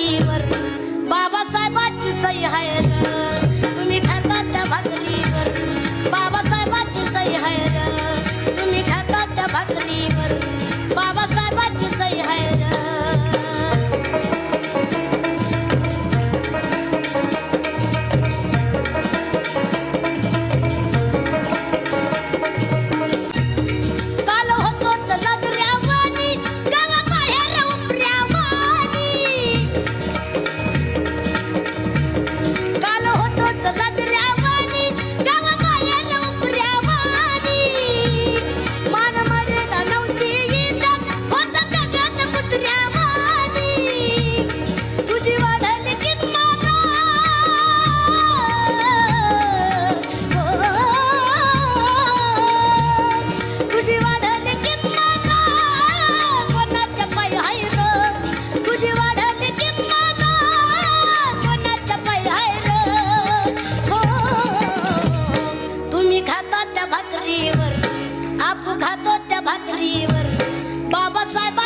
भाकरीवर बाबासाहेबांची सही आहे र. तुम्ही खाता त्या भाकरीवर बाबासाहेबांची सही आहे र. तुम्ही खाता त्या भाकरीवर बाबासाहेबांची सही आहे र. भाकरीवर आपू खातो त्या भाकरीवर बाबासाहेब